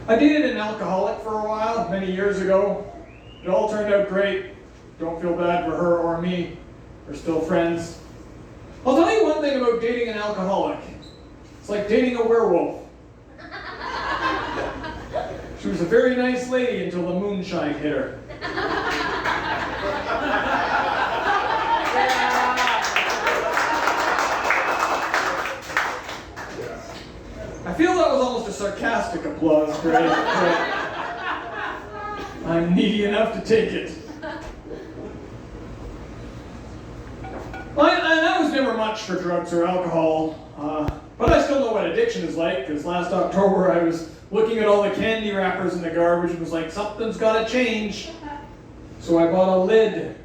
I dated an alcoholic for a while, many years ago. It all turned out great. Don't feel bad for her or me. We're still friends. I'll tell you one thing about dating an alcoholic. It's like dating a werewolf. She was a very nice lady until the moonshine hit her. I feel that was almost a sarcastic applause, Greg, but I'm needy enough to take it. Well, I was never much for drugs or alcohol, but I still know what addiction is like, because last October I was looking at all the candy wrappers in the garbage and was like, something's got to change. So I bought a lid.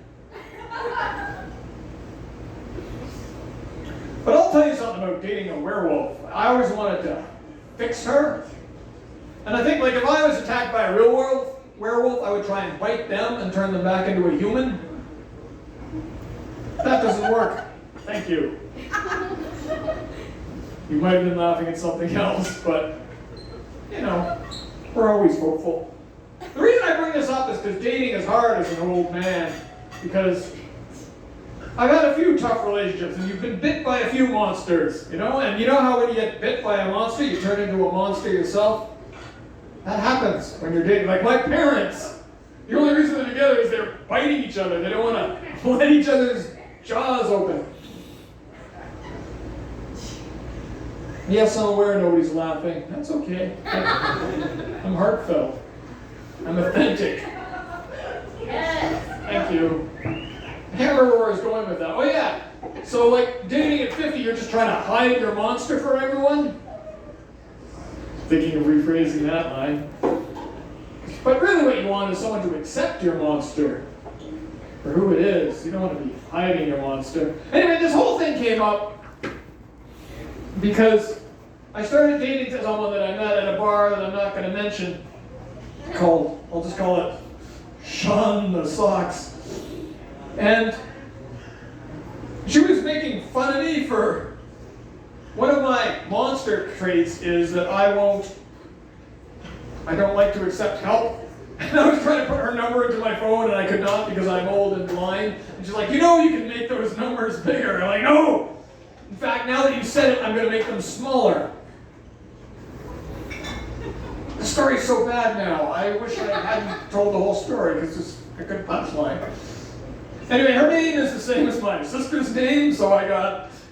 But I'll tell you something about dating a werewolf. I always wanted to fix her. And I think, like, if I was attacked by a real werewolf, I would try and bite them and turn them back into a human. That doesn't work. Thank you. You might have been laughing at something else, but, you know, we're always hopeful. The reason I bring this up is because dating is hard as an old man, because I've had a few tough relationships, and you've been bit by a few monsters, you know? And you know how when you get bit by a monster, you turn into a monster yourself? That happens when you're dating. Like my parents, the only reason they're together is they're biting each other. They don't want to let each other's jaws open. Yes, I'm aware nobody's laughing. That's okay. I'm heartfelt. I'm authentic. Yes. Thank you. I can't remember where I was going with that. Oh yeah. So like dating at 50, you're just trying to hide your monster for everyone? Thinking of rephrasing that line. But really what you want is someone to accept your monster for who it is. You don't want to be hiding your monster. Anyway, this whole thing came up because I started dating someone that I met at a bar that I'm not going to mention called, I'll just call it Sean the Socks. And she was making fun of me for one of my monster traits is that I don't like to accept help. And I was trying to put her number into my phone and I could not because I'm old and blind. And she's like, you know you can make those numbers bigger. I'm like, no! In fact, now that you said it, I'm going to make them smaller. The story's so bad now. I wish I hadn't told the whole story because it's a good punchline. Anyway, her name is the same as my sister's name, so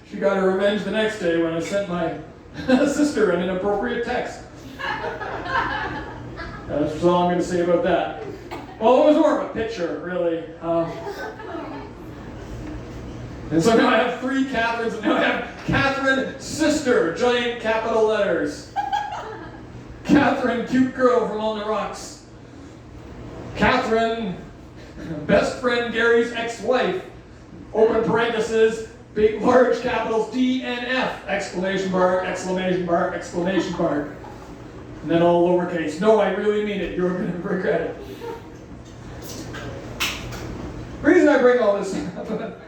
she got her revenge the next day when I sent my sister an inappropriate text. That's all I'm going to say about that. Well, it was more of a picture, really. And so now I have 3 Catherines, and now I have Catherine Sister, giant capital letters. Catherine, cute girl from on the rocks. Catherine, best friend Gary's ex-wife, open parentheses, big, large capitals D and F, exclamation mark, exclamation mark, exclamation mark. And then all lowercase. No, I really mean it. You're going to regret it. The reason I bring all this up.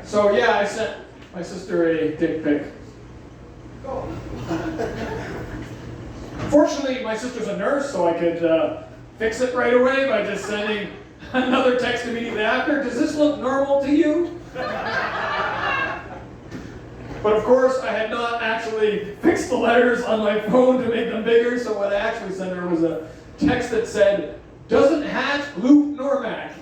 So yeah, I sent my sister a dick pic. Fortunately, my sister's a nurse, so I could fix it right away by just sending another text immediately after. Does this look normal to you? But of course, I had not actually fixed the letters on my phone to make them bigger, so what I actually sent her was a text that said, doesn't hat Luke Normack.